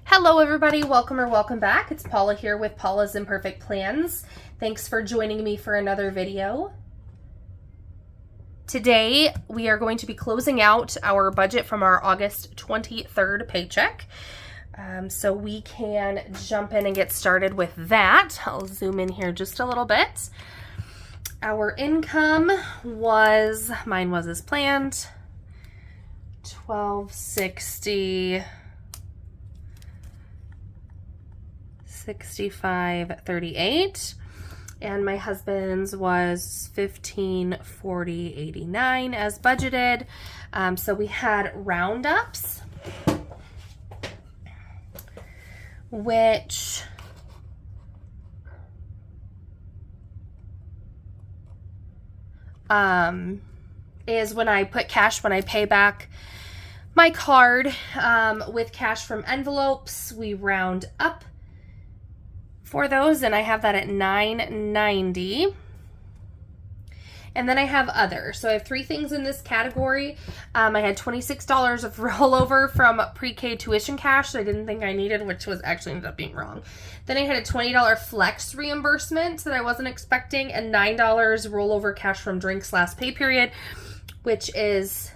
Hello everybody, welcome or welcome back. It's Paula here with Paula's Imperfect Plans. Thanks for joining me for another video. Today we are going to be closing out our budget from our August 23rd paycheck. So we can jump in and get started with that. I'll zoom in here just a little bit. Our income was, mine was as planned, $1,260. 65.38, and my husband's was $1,540.89 as budgeted. So we had roundups, which is when I put cash, when I pay back my card with cash from envelopes, we round up for those, and I have that at $9.90. And then I have other. So I have three things in this category. I had $26 of rollover from pre-K tuition cash that I didn't think I needed, which was actually ended up being wrong. Then I had a $20 flex reimbursement that I wasn't expecting, and $9 rollover cash from drinks last pay period, which is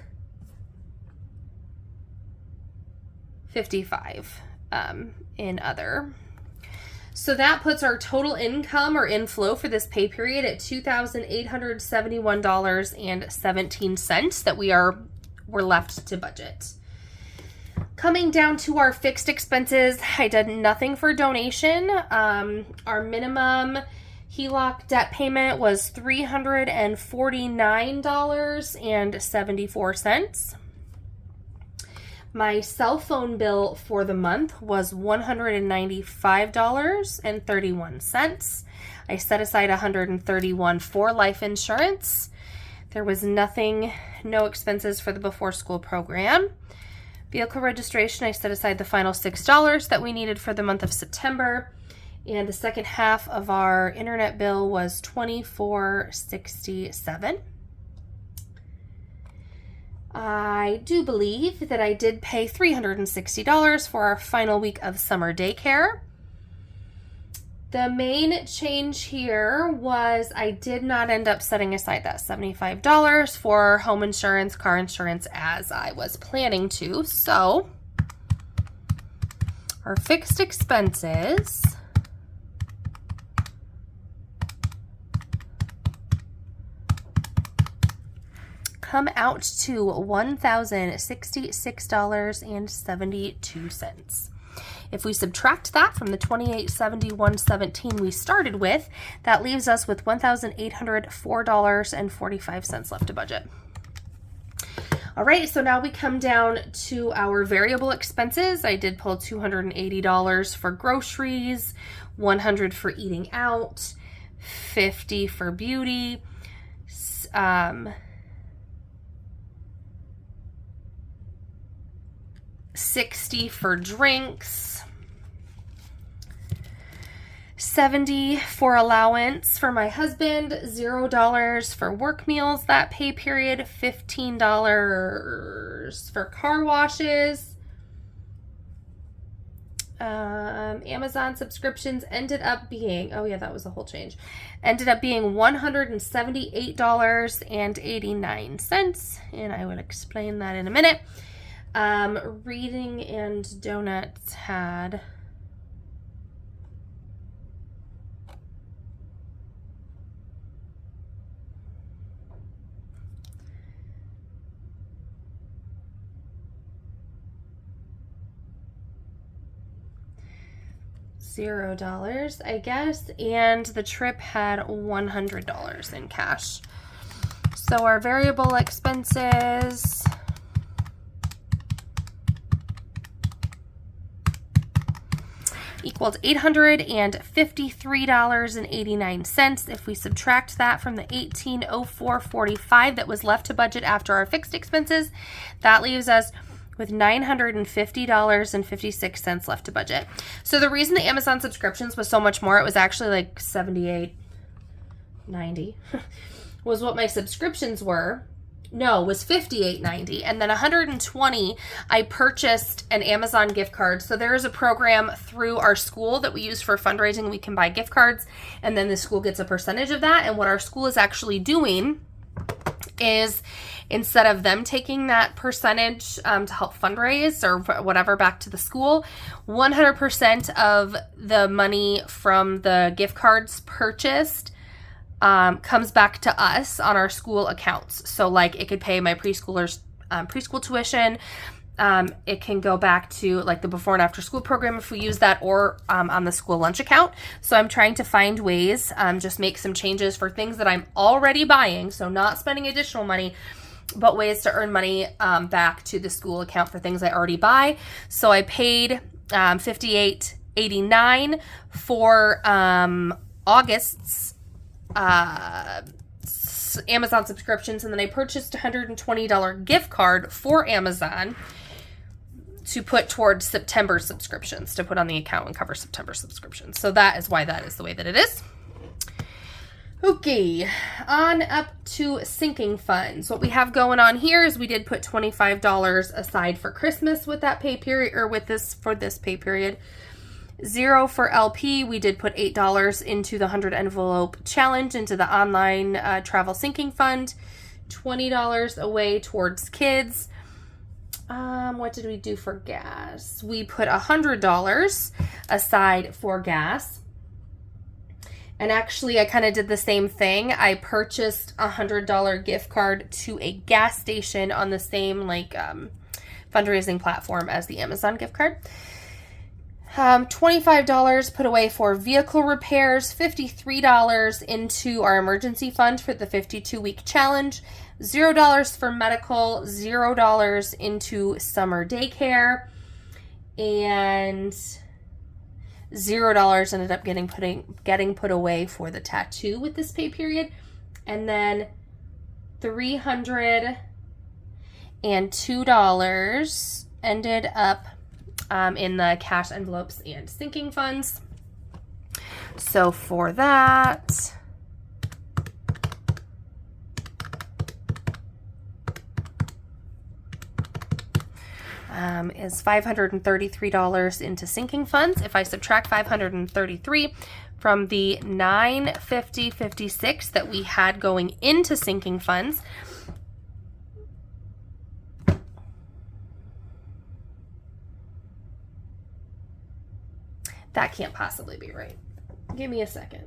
$55 in other. So that puts our total income or inflow for this pay period at $2,871.17 that we're left to budget. Coming down to our fixed expenses, I did nothing for donation. Our minimum HELOC debt payment was $349.74. My cell phone bill for the month was $195.31. I set aside $131 for life insurance. There was nothing, no expenses for the before school program. Vehicle registration, I set aside the final $6 that we needed for the month of September. And the second half of our internet bill was $24.67. I do believe that I did pay $360 for our final week of summer daycare. The main change here was I did not end up setting aside that $75 for home insurance, car insurance, as I was planning to. So our fixed expenses come out to $1,066.72. If we subtract that from the $2,871.17 we started with, that leaves us with $1,804.45 left to budget. All right, so now we come down to our variable expenses. I did pull $280 for groceries, $100 for eating out, $50 for beauty, $60 for drinks, $70 for allowance for my husband, $0 for work meals that pay period, $15 for car washes. Amazon subscriptions ended up being, oh yeah, that was the whole change, ended up being $178.89, and I will explain that in a minute. Reading and donuts had $0, I guess, and the trip had $100 in cash. So our variable expenses equaled $853.89. If we subtract that from the $1,804.45 that was left to budget after our fixed expenses, that leaves us with $950.56 left to budget. So the reason the Amazon subscriptions was so much more, it was actually like $78.90, was what my subscriptions were. No, it was $58.90. And then $120, I purchased an Amazon gift card. So there is a program through our school that we use for fundraising. We can buy gift cards, and then the school gets a percentage of that. And what our school is actually doing is, instead of them taking that percentage to help fundraise or whatever back to the school, 100% of the money from the gift cards purchased comes back to us on our school accounts. So like it could pay my preschoolers preschool tuition. It can go back to like the before and after school program if we use that, or on the school lunch account. So I'm trying to find ways, just make some changes for things that I'm already buying. So not spending additional money, but ways to earn money back to the school account for things I already buy. So I paid $58.89 for August's Amazon subscriptions, and then I purchased a $120 gift card for Amazon to put towards September subscriptions, to put on the account and cover September subscriptions. So that is why that is the way that it is. Okay, on up to sinking funds. What we have going on here is we did put $25 aside for Christmas with that pay period, or with this, for this pay period. $0 for LP. We did put $8 into the 100 envelope challenge, into the online travel sinking fund. $20 away towards kids. What did we do for gas? We put $100 aside for gas. And actually, I kind of did the same thing. I purchased a $100 gift card to a gas station on the same fundraising platform as the Amazon gift card. $25 put away for vehicle repairs, $53 into our emergency fund for the 52-week challenge, $0 for medical, $0 into summer daycare, and $0 ended up getting put away for the tattoo with this pay period. And then $302 ended up in the cash envelopes and sinking funds. So for that, is $533 into sinking funds. If I subtract $533 from the $950.56 that we had going into sinking funds, that can't possibly be right. Give me a second.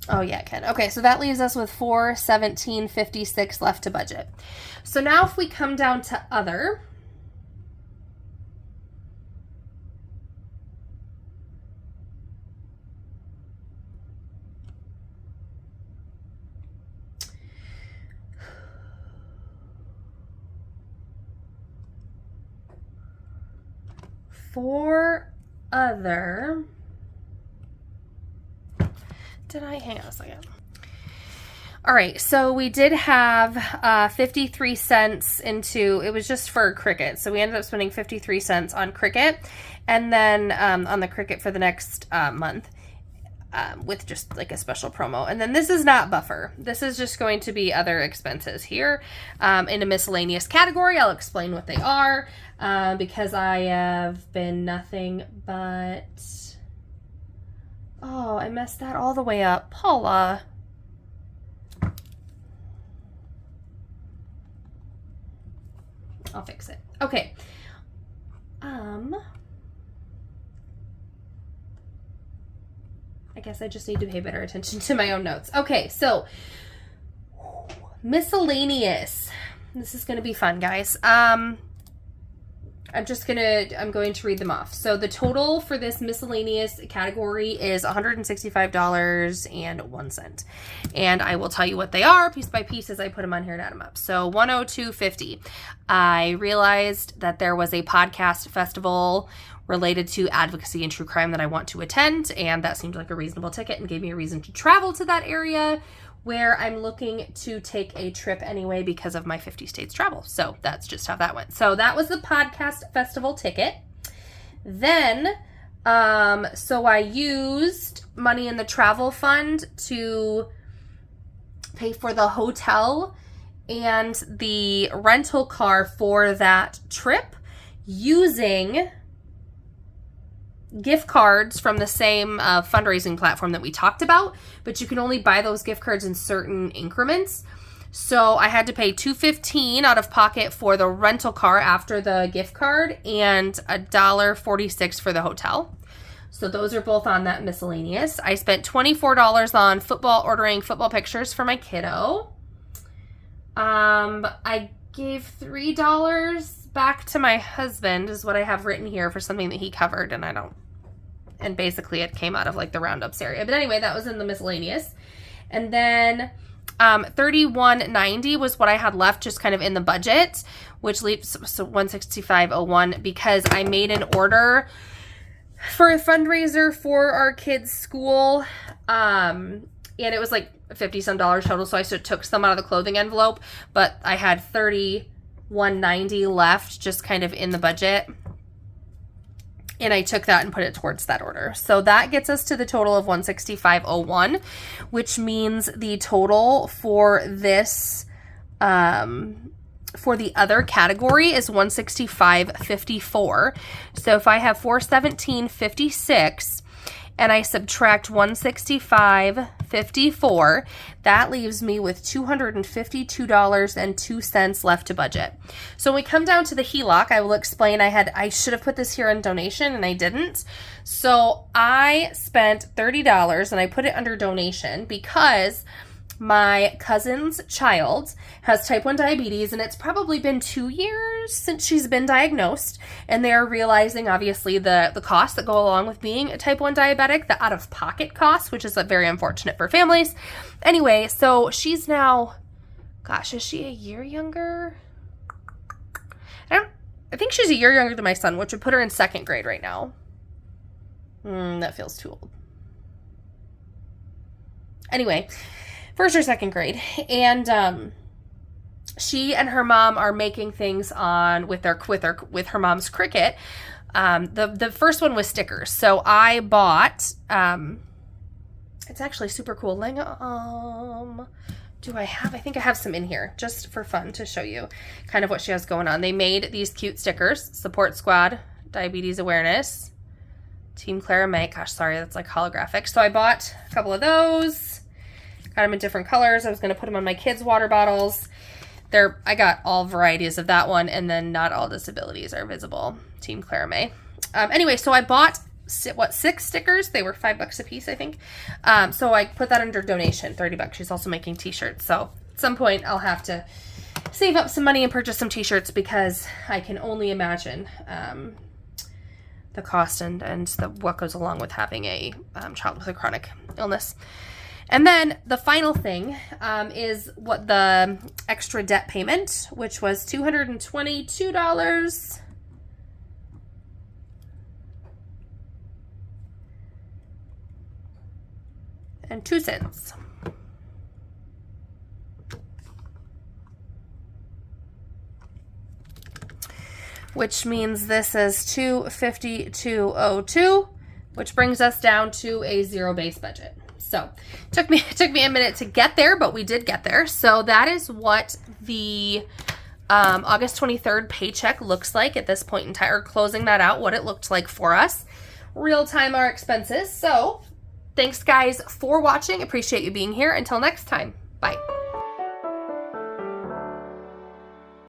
Oh yeah, it can. Okay, so that leaves us with $417.56 left to budget. So now if we come down to other, hang on a second. All right, so we did have 53 cents into, it was just for Cricut. So we ended up spending 53 cents on Cricut, and then on the Cricut for the next month with just like a special promo. And then this is not buffer. This is just going to be other expenses here in a miscellaneous category. I'll explain what they are because I have been nothing but... Oh, I messed that all the way up. Paula. I'll fix it. Okay. I guess I just need to pay better attention to my own notes. Okay, so miscellaneous. This is going to be fun, guys. I'm going to read them off. So the total for this miscellaneous category is $165.01. And I will tell you what they are piece by piece as I put them on here and add them up. So $102.50. I realized that there was a podcast festival related to advocacy and true crime that I want to attend, and that seemed like a reasonable ticket and gave me a reason to travel to that area where I'm looking to take a trip anyway because of my 50 states travel. So that's just how that went. So that was the podcast festival ticket. Then, so I used money in the travel fund to pay for the hotel and the rental car for that trip using gift cards from the same fundraising platform that we talked about, but you can only buy those gift cards in certain increments. So I had to pay $2.15 out of pocket for the rental car after the gift card and $1.46 for the hotel. So those are both on that miscellaneous. I spent $24 on ordering football pictures for my kiddo. I gave $3 back to my husband is what I have written here for something that he covered, and basically it came out of like the roundups area. But anyway, that was in the miscellaneous. And then $31.90 was what I had left just kind of in the budget, which leaves so $165.01 because I made an order for a fundraiser for our kids' school. And it was like $50 some total, so I took some out of the clothing envelope, but I had $31.90 left just kind of in the budget. And I took that and put it towards that order. So that gets us to the total of $165.01, which means the total for this, for the other category is $165.54. So if I have $417.56 and I subtract $165.54, that leaves me with $252.02 left to budget. So when we come down to the HELOC, I will explain. I should have put this here in donation and I didn't. So I spent $30 and I put it under donation because my cousin's child has type 1 diabetes, and it's probably been 2 years since she's been diagnosed, and they're realizing obviously the costs that go along with being a type 1 diabetic, the out-of-pocket costs, which is very unfortunate for families. Anyway, so she's now, gosh, is she a year younger? I think she's a year younger than my son, which would put her in 2nd grade right now. That feels too old. Anyway, 1st or 2nd grade, and she and her mom are making things on with her mom's Cricut. The first one was stickers, so I bought. It's actually super cool. Do I have? I think I have some in here just for fun to show you kind of what she has going on. They made these cute stickers: Support Squad, Diabetes Awareness, Team Clara May. Gosh, sorry, that's like holographic. So I bought a couple of those. Got them in different colors. I was going to put them on my kids' water bottles. I got all varieties of that one, and then Not All Disabilities Are Visible, Team Clara May. Anyway, so I bought, 6 stickers? They were $5 a piece, I think. So I put that under donation, $30. She's also making t-shirts. So at some point, I'll have to save up some money and purchase some t-shirts because I can only imagine the cost and what goes along with having a child with a chronic illness. And then the final thing is what the extra debt payment, which was $222.02. Which means this is $252.02, which brings us down to a zero-based budget. So it took me a minute to get there, but we did get there. So that is what the August 23rd paycheck looks like at this point in time, or closing that out, what it looked like for us. Real time our expenses. So thanks guys for watching. Appreciate you being here. Until next time. Bye.